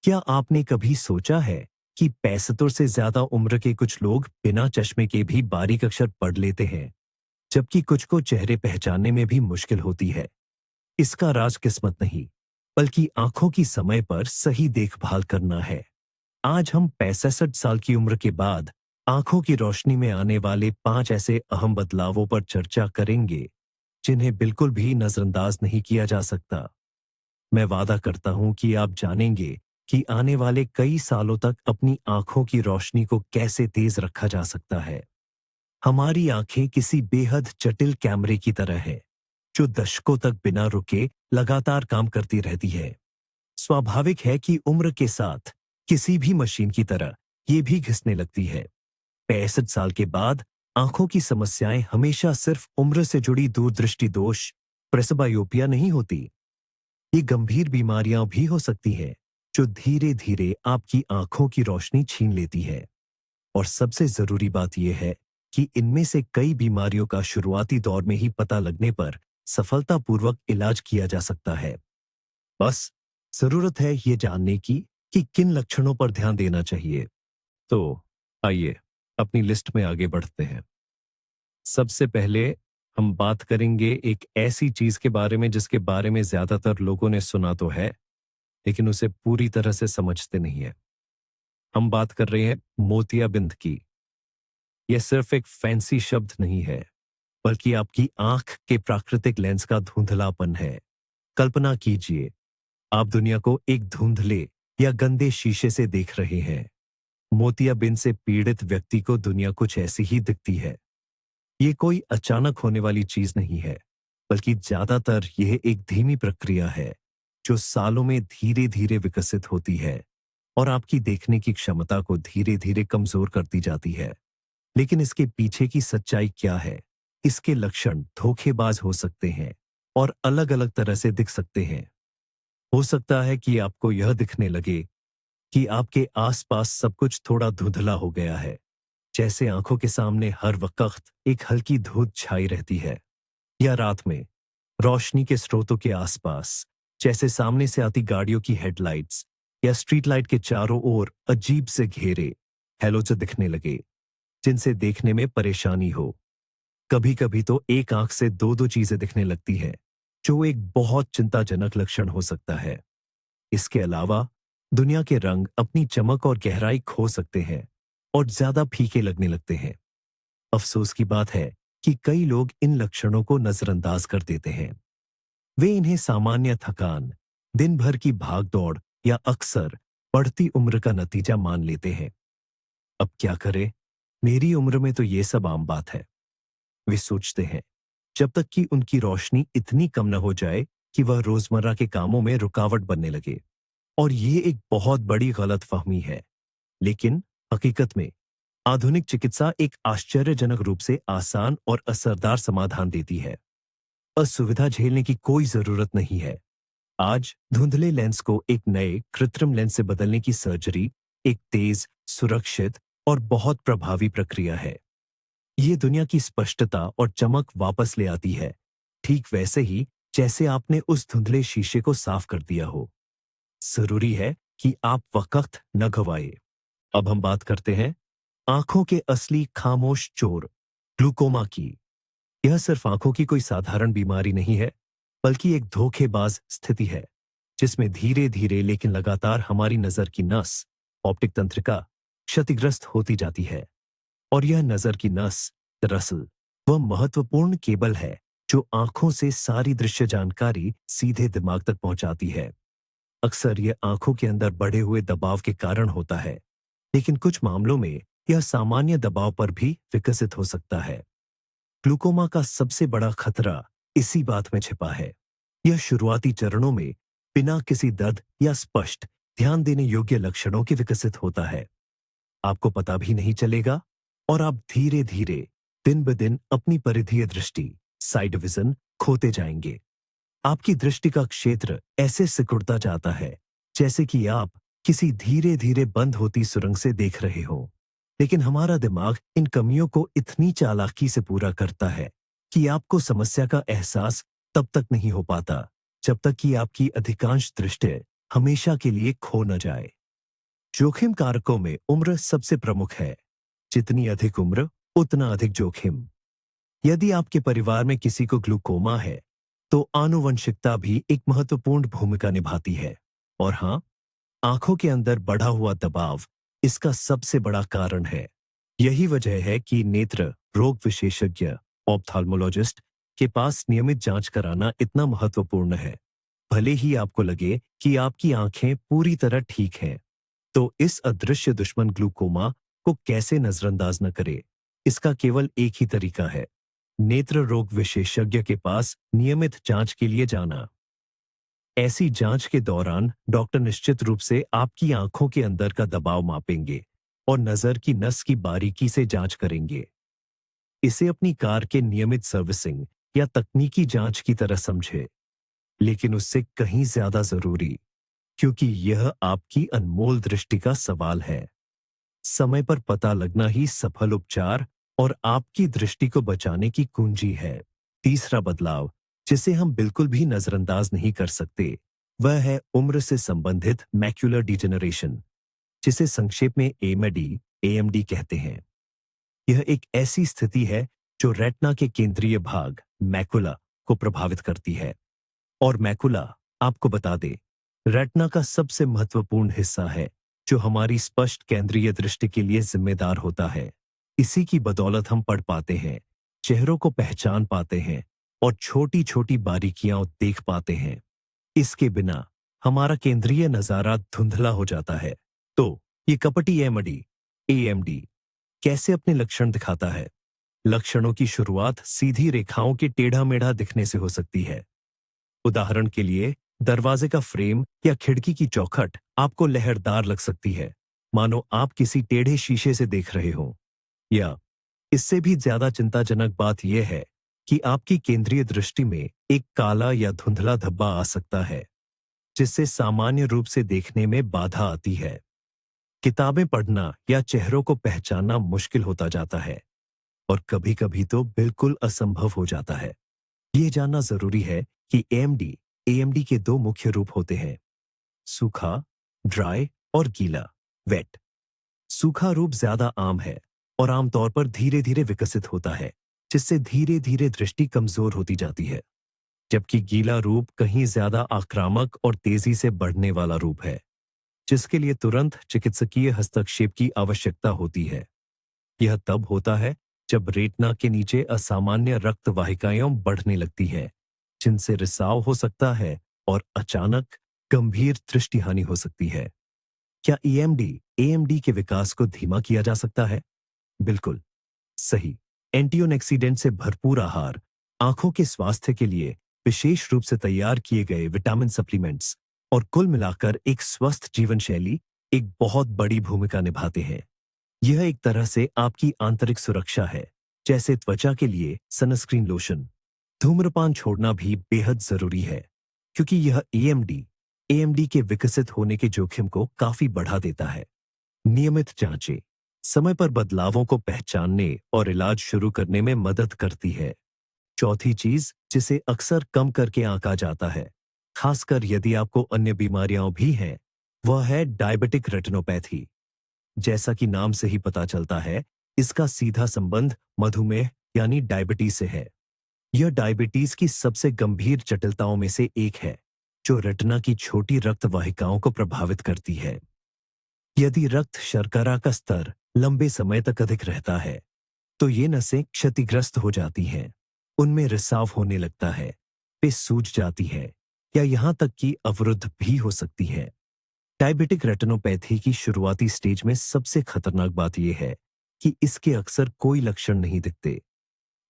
क्या आपने कभी सोचा है कि 65 से ज्यादा उम्र के कुछ लोग बिना चश्मे के भी बारीक अक्षर पढ़ लेते हैं, जबकि कुछ को चेहरे पहचानने में भी मुश्किल होती है? इसका राज किस्मत नहीं, बल्कि आंखों की समय पर सही देखभाल करना है। आज हम 65 साल की उम्र के बाद आंखों की रोशनी में आने वाले 5 ऐसे अहम बदलावों पर चर्चा करेंगे, जिन्हें बिल्कुल भी नजरअंदाज नहीं किया जा सकता। मैं वादा करता हूं कि आप जानेंगे कि आने वाले कई सालों तक अपनी आंखों की रोशनी को कैसे तेज रखा जा सकता है। हमारी आंखें किसी बेहद जटिल कैमरे की तरह है, जो दशकों तक बिना रुके लगातार काम करती रहती है। स्वाभाविक है कि उम्र के साथ किसी भी मशीन की तरह ये भी घिसने लगती है। 65 साल के बाद आंखों की समस्याएं हमेशा सिर्फ उम्र से जुड़ी दूरदृष्टि दोष, प्रेसबायोपिया नहीं होती। ये गंभीर बीमारियां भी हो सकती हैं, जो धीरे धीरे आपकी आंखों की रोशनी छीन लेती है। और सबसे जरूरी बात यह है कि इनमें से कई बीमारियों का शुरुआती दौर में ही पता लगने पर सफलतापूर्वक इलाज किया जा सकता है। बस जरूरत है ये जानने की कि किन लक्षणों पर ध्यान देना चाहिए। तो आइए अपनी लिस्ट में आगे बढ़ते हैं। सबसे पहले हम बात करेंगे एक ऐसी चीज के बारे में जिसके बारे में ज्यादातर लोगों ने सुना तो है, लेकिन उसे पूरी तरह से समझते नहीं है। हम बात कर रहे हैं मोतियाबिंद की। यह सिर्फ एक फैंसी शब्द नहीं है, बल्कि आपकी आंख के प्राकृतिक लेंस का धुंधलापन है। कल्पना कीजिए, आप दुनिया को एक धुंधले या गंदे शीशे से देख रहे हैं। मोतियाबिंद से पीड़ित व्यक्ति को दुनिया कुछ ऐसी ही दिखती है। ये कोई अचानक होने वाली चीज नहीं है, बल्कि ज्यादातर यह एक धीमी प्रक्रिया है, जो सालों में धीरे धीरे विकसित होती है और आपकी देखने की क्षमता को धीरे धीरे कमजोर करती जाती है। लेकिन इसके पीछे की सच्चाई क्या है? इसके लक्षण धोखेबाज हो सकते हैं और अलग अलग तरह से दिख सकते हैं। हो सकता है कि आपको यह दिखने लगे कि आपके आसपास सब कुछ थोड़ा धुंधला हो गया है, जैसे आंखों के सामने हर वक्त एक हल्की धूप छाई रहती है, या रात में रोशनी के स्रोतों के आसपास, जैसे सामने से आती गाड़ियों की हेडलाइट्स या स्ट्रीट लाइट के चारों ओर अजीब से घेरे हैलोजन दिखने लगे, जिनसे देखने में परेशानी हो। कभी कभी तो एक आंख से दो दो चीजें दिखने लगती है, जो एक बहुत चिंताजनक लक्षण हो सकता है। इसके अलावा दुनिया के रंग अपनी चमक और गहराई खो सकते हैं और ज्यादा फीके लगने लगते हैं। अफसोस की बात है कि कई लोग इन लक्षणों को नजरअंदाज कर देते हैं। वे इन्हें सामान्य थकान, दिन भर की भागदौड़ या अक्सर बढ़ती उम्र का नतीजा मान लेते हैं। अब क्या करें? मेरी उम्र में तो ये सब आम बात है, वे सोचते हैं, जब तक कि उनकी रोशनी इतनी कम न हो जाए कि वह रोजमर्रा के कामों में रुकावट बनने लगे। और ये एक बहुत बड़ी गलतफहमी है। लेकिन हकीकत में आधुनिक चिकित्सा एक आश्चर्यजनक रूप से आसान और असरदार समाधान देती है। असुविधा झेलने की कोई जरूरत नहीं है। आज धुंधले लेंस को एक नए कृत्रिम लेंस से बदलने की सर्जरी एक तेज, सुरक्षित और बहुत प्रभावी प्रक्रिया है। ये दुनिया की स्पष्टता और चमक वापस ले आती है, ठीक वैसे ही जैसे आपने उस धुंधले शीशे को साफ कर दिया हो। जरूरी है कि आप वक्त न गवाए। अब हम बात करते हैं आंखों के असली खामोश चोर, ग्लूकोमा की। यह सिर्फ आंखों की कोई साधारण बीमारी नहीं है, बल्कि एक धोखेबाज स्थिति है, जिसमें धीरे धीरे लेकिन लगातार हमारी नजर की नस, ऑप्टिक तंत्रिका, क्षतिग्रस्त होती जाती है। और यह नजर की नस दरअसल वह महत्वपूर्ण केबल है जो आंखों से सारी दृश्य जानकारी सीधे दिमाग तक पहुंचाती है। अक्सर यह आंखों के अंदर बढ़े हुए दबाव के कारण होता है, लेकिन कुछ मामलों में यह सामान्य दबाव पर भी विकसित हो सकता है। ग्लूकोमा का सबसे बड़ा खतरा इसी बात में छिपा है। यह शुरुआती चरणों में बिना किसी दर्द या स्पष्ट ध्यान देने योग्य लक्षणों के विकसित होता है। आपको पता भी नहीं चलेगा और आप धीरे धीरे दिन ब दिन अपनी परिधीय दृष्टि, साइड विजन खोते जाएंगे। आपकी दृष्टि का क्षेत्र ऐसे सिकुड़ता जाता है जैसे कि आप किसी धीरे धीरे बंद होती सुरंग से देख रहे हो। लेकिन हमारा दिमाग इन कमियों को इतनी चालाकी से पूरा करता है कि आपको समस्या का एहसास तब तक नहीं हो पाता जब तक कि आपकी अधिकांश दृष्टि हमेशा के लिए खो न जाए। जोखिम कारकों में उम्र सबसे प्रमुख है। जितनी अधिक उम्र, उतना अधिक जोखिम। यदि आपके परिवार में किसी को ग्लूकोमा है, तो आनुवंशिकता भी एक महत्वपूर्ण भूमिका निभाती है। और हाँ, आंखों के अंदर बढ़ा हुआ दबाव इसका सबसे बड़ा कारण है। यही वजह है कि नेत्र रोग विशेषज्ञ ऑप्थाल्मोलॉजिस्ट के पास नियमित जांच कराना इतना महत्वपूर्ण है। भले ही आपको लगे कि आपकी आंखें पूरी तरह ठीक हैं, तो इस अदृश्य दुश्मन ग्लूकोमा को कैसे नजरअंदाज न करे, इसका केवल एक ही तरीका है, नेत्र रोग विशेषज्ञ के पास नियमित जांच के लिए जाना। ऐसी जांच के दौरान डॉक्टर निश्चित रूप से आपकी आंखों के अंदर का दबाव मापेंगे और नजर की नस की बारीकी से जांच करेंगे। इसे अपनी कार के नियमित सर्विसिंग या तकनीकी जांच की तरह समझे, लेकिन उससे कहीं ज्यादा जरूरी, क्योंकि यह आपकी अनमोल दृष्टि का सवाल है। समय पर पता लगना ही सफल उपचार और आपकी दृष्टि को बचाने की कुंजी है। तीसरा बदलाव, जिसे हम बिल्कुल भी नजरअंदाज नहीं कर सकते, वह है उम्र से संबंधित मैक्युलर डिजेनरेशन, जिसे संक्षेप में एमडी एएमडी कहते हैं। यह एक ऐसी स्थिति है जो रेटिना के केंद्रीय भाग मैकुला को प्रभावित करती है। और मैकुला, आपको बता दे, रेटिना का सबसे महत्वपूर्ण हिस्सा है जो हमारी स्पष्ट केंद्रीय दृष्टि के लिए जिम्मेदार होता है। इसी की बदौलत हम पढ़ पाते हैं, चेहरों को पहचान पाते हैं और छोटी छोटी बारीकियां देख पाते हैं। इसके बिना हमारा केंद्रीय नजारा धुंधला हो जाता है। तो ये कपटी एमडी एएमडी कैसे अपने लक्षण दिखाता है? लक्षणों की शुरुआत सीधी रेखाओं के टेढ़ा मेढ़ा दिखने से हो सकती है। उदाहरण के लिए, दरवाजे का फ्रेम या खिड़की की चौखट आपको लहरदार लग सकती है, मानो आप किसी टेढ़े शीशे से देख रहे हो। या इससे भी ज्यादा चिंताजनक बात यह है कि आपकी केंद्रीय दृष्टि में एक काला या धुंधला धब्बा आ सकता है, जिससे सामान्य रूप से देखने में बाधा आती है। किताबें पढ़ना या चेहरों को पहचानना मुश्किल होता जाता है और कभी-कभी तो बिल्कुल असंभव हो जाता है। ये जानना जरूरी है कि एएमडी एएमडी के दो मुख्य रूप होते हैं, सूखा ड्राई और गीला वेट। सूखा रूप ज्यादा आम है और आमतौर पर धीरे धीरे विकसित होता है, जिससे धीरे धीरे दृष्टि कमजोर होती जाती है। जबकि गीला रूप कहीं ज्यादा आक्रामक और तेजी से बढ़ने वाला रूप है, जिसके लिए तुरंत चिकित्सकीय हस्तक्षेप की आवश्यकता होती है। यह तब होता है जब रेटिना के नीचे असामान्य रक्त वाहिकाएं बढ़ने लगती हैं, जिनसे रिसाव हो सकता है और अचानक गंभीर दृष्टि हानि हो सकती है। क्या ईएमडी एएमडी के विकास को धीमा किया जा सकता है? बिल्कुल सही। एंटीओक्सीडेंट से भरपूर आहार, आंखों के स्वास्थ्य के लिए विशेष रूप से तैयार किए गए विटामिन सप्लीमेंट्स और कुल मिलाकर एक स्वस्थ जीवन शैली एक बहुत बड़ी भूमिका निभाते हैं। यह एक तरह से आपकी आंतरिक सुरक्षा है, जैसे त्वचा के लिए सनस्क्रीन लोशन। धूम्रपान छोड़ना भी बेहद जरूरी है, क्योंकि यह एएमडी एएमडी के विकसित होने के जोखिम को काफी बढ़ा देता है। नियमित जांचें समय पर बदलावों को पहचानने और इलाज शुरू करने में मदद करती है। चौथी चीज, जिसे अक्सर कम करके आंका जाता है, खासकर यदि आपको अन्य बीमारियां भी हैं, वह है डायबिटिक रेटिनोपैथी। जैसा कि नाम से ही पता चलता है, इसका सीधा संबंध मधुमेह यानी डायबिटीज से है। यह डायबिटीज की सबसे गंभीर जटिलताओं में से एक है, जो रेटिना की छोटी रक्त वाहिकाओं को प्रभावित करती है। यदि रक्त शर्करा का स्तर लंबे समय तक अधिक रहता है, तो ये नसें क्षतिग्रस्त हो जाती हैं, उनमें रिसाव होने लगता है, वे सूज जाती है या यहां तक कि अवरुद्ध भी हो सकती है। डायबिटिक रेटिनोपैथी की शुरुआती स्टेज में सबसे खतरनाक बात यह है कि इसके अक्सर कोई लक्षण नहीं दिखते।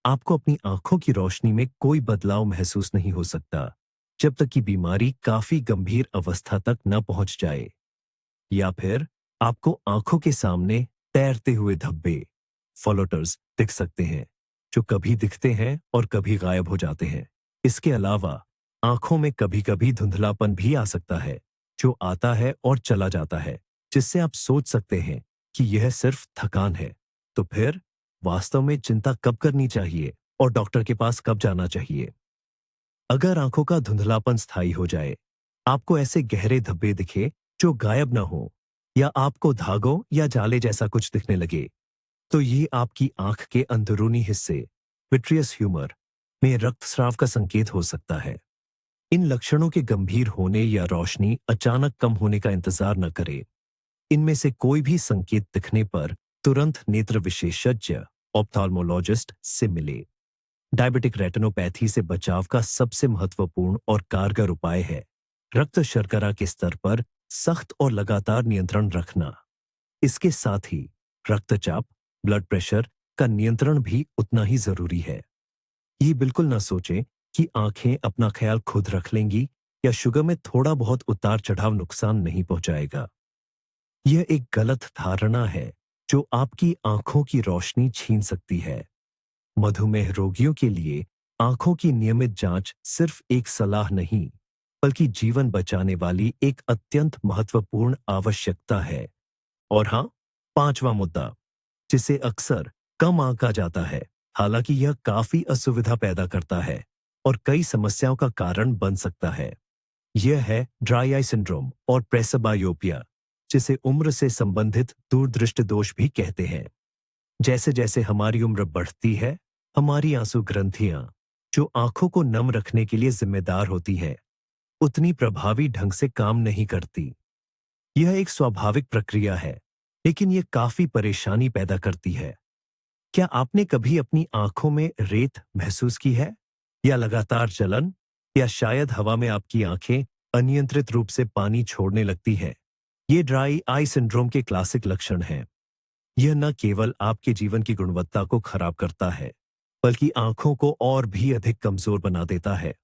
आपको अपनी आंखों की रोशनी में कोई बदलाव महसूस नहीं हो सकता, जब तक कि बीमारी काफी गंभीर अवस्था तक न पहुंच जाए। या फिर आपको आंखों के सामने तैरते हुए धब्बे, फॉलोटर्स दिख सकते हैं, जो कभी दिखते हैं और कभी गायब हो जाते हैं। इसके अलावा आंखों में कभी कभी धुंधलापन भी आ सकता है, जो आता है और चला जाता है, जिससे आप सोच सकते हैं कि यह सिर्फ थकान है। तो फिर वास्तव में चिंता कब करनी चाहिए और डॉक्टर के पास कब जाना चाहिए? अगर आंखों का धुंधलापन स्थायी हो जाए, आपको ऐसे गहरे धब्बे दिखे जो गायब ना हो, या आपको धागों या जाले जैसा कुछ दिखने लगे, तो ये आपकी आंख के अंदरूनी हिस्से, विट्रियस ह्यूमर, में रक्तस्राव का संकेत हो सकता है। इन लक्षणों के गंभीर होने या रोशनी अचानक कम होने का इंतजार न करें। इनमें से कोई भी संकेत दिखने पर तुरंत नेत्र विशेषज्ञ, ऑप्थाल्मोलॉजिस्ट से मिले। डायबिटिक रेटिनोपैथी से बचाव का सबसे महत्वपूर्ण और कारगर उपाय है रक्त शर्करा के स्तर पर सख्त और लगातार नियंत्रण रखना। इसके साथ ही रक्तचाप, ब्लड प्रेशर का नियंत्रण भी उतना ही जरूरी है। ये बिल्कुल ना सोचें कि आंखें अपना ख्याल खुद रख लेंगी या शुगर में थोड़ा बहुत उतार चढ़ाव नुकसान नहीं पहुंचाएगा। यह एक गलत धारणा है जो आपकी आंखों की रोशनी छीन सकती है। मधुमेह रोगियों के लिए आंखों की नियमित जांच सिर्फ एक सलाह नहीं, बल्कि जीवन बचाने वाली एक अत्यंत महत्वपूर्ण आवश्यकता है। और हाँ, पांचवा मुद्दा, जिसे अक्सर कम आंका जाता है, हालांकि यह काफी असुविधा पैदा करता है और कई समस्याओं का कारण बन सकता है। यह है ड्राई आई सिंड्रोम और प्रेसबायोपिया, जिसे उम्र से संबंधित दूरदृष्टि दोष भी कहते हैं। जैसे जैसे हमारी उम्र बढ़ती है, हमारी आंसू ग्रंथियां, जो आंखों को नम रखने के लिए जिम्मेदार होती हैं, उतनी प्रभावी ढंग से काम नहीं करती। यह एक स्वाभाविक प्रक्रिया है, लेकिन यह काफी परेशानी पैदा करती है। क्या आपने कभी अपनी आंखों में रेत महसूस की है, या लगातार जलन, या शायद हवा में आपकी आंखें अनियंत्रित रूप से पानी छोड़ने लगती हैं? ये ड्राई आई सिंड्रोम के क्लासिक लक्षण हैं। यह न केवल आपके जीवन की गुणवत्ता को खराब करता है, बल्कि आंखों को और भी अधिक कमजोर बना देता है।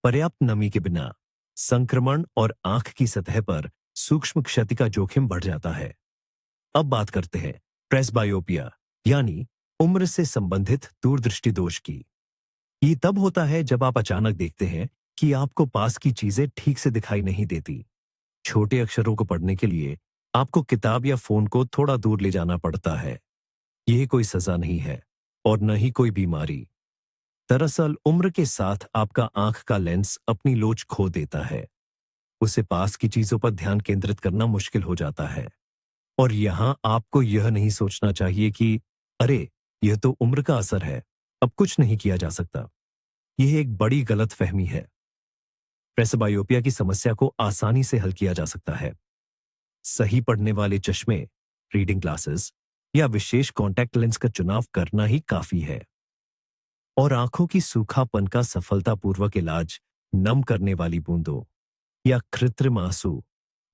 पर्याप्त नमी के बिना संक्रमण और आंख की सतह पर सूक्ष्म क्षति का जोखिम बढ़ जाता है। अब बात करते हैं प्रेसबायोपिया, यानी उम्र से संबंधित दूरदृष्टि दोष की। ये तब होता है जब आप अचानक देखते हैं कि आपको पास की चीजें ठीक से दिखाई नहीं देती। छोटे अक्षरों को पढ़ने के लिए आपको किताब या फोन को थोड़ा दूर ले जाना पड़ता है। यह कोई सजा नहीं है और न ही कोई बीमारी। दरअसल उम्र के साथ आपका आंख का लेंस अपनी लोच खो देता है। उसे पास की चीजों पर ध्यान केंद्रित करना मुश्किल हो जाता है। और यहां आपको यह नहीं सोचना चाहिए कि अरे, यह तो उम्र का असर है, अब कुछ नहीं किया जा सकता। यह एक बड़ी गलतफहमी है। प्रेसबायोपिया की समस्या को आसानी से हल किया जा सकता है। सही पढ़ने वाले चश्मे, रीडिंग ग्लासेस या विशेष कॉन्टैक्ट लेंस का चुनाव करना ही काफी है। और आंखों की सूखापन का सफलतापूर्वक इलाज नम करने वाली बूंदों या कृत्रिम आंसू,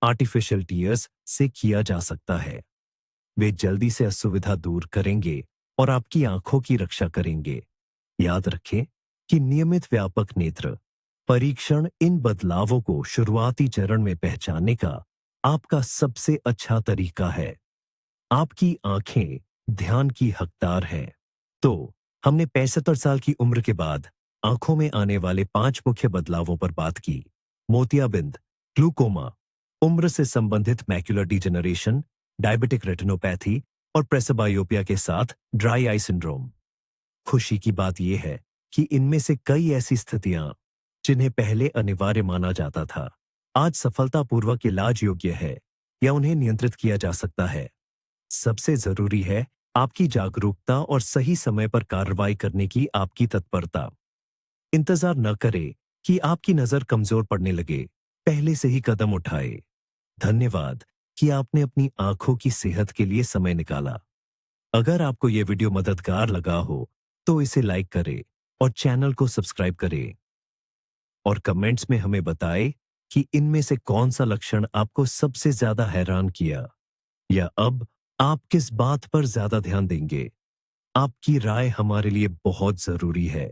आर्टिफिशियल टीयर्स, से किया जा सकता है। वे जल्दी से असुविधा दूर करेंगे और आपकी आंखों की रक्षा करेंगे। याद रखें कि नियमित व्यापक नेत्र परीक्षण इन बदलावों को शुरुआती चरण में पहचानने का आपका सबसे अच्छा तरीका है। आपकी आंखें ध्यान की हकदार हैं। तो हमने 65 साल की उम्र के बाद आंखों में आने वाले 5 मुख्य बदलावों पर बात की: मोतियाबिंद, ग्लूकोमा, उम्र से संबंधित मैक्युलर डिजेनरेशन, डायबिटिक रेटिनोपैथी और प्रेसबायोपिया के साथ ड्राई आई सिंड्रोम। खुशी की बात यह है कि इनमें से कई ऐसी स्थितियां जिन्हें पहले अनिवार्य माना जाता था, आज सफलतापूर्वक इलाज योग्य है या उन्हें नियंत्रित किया जा सकता है। सबसे जरूरी है आपकी जागरूकता और सही समय पर कार्रवाई करने की आपकी तत्परता। इंतजार न करें कि आपकी नजर कमजोर पड़ने लगे, पहले से ही कदम उठाए। धन्यवाद कि आपने अपनी आंखों की सेहत के लिए समय निकाला। अगर आपको यह वीडियो मददगार लगा हो तो इसे लाइक करें और चैनल को सब्सक्राइब करें। और कमेंट्स में हमें बताएं कि इनमें से कौन सा लक्षण आपको सबसे ज्यादा हैरान किया, या अब आप किस बात पर ज्यादा ध्यान देंगे। आपकी राय हमारे लिए बहुत जरूरी है।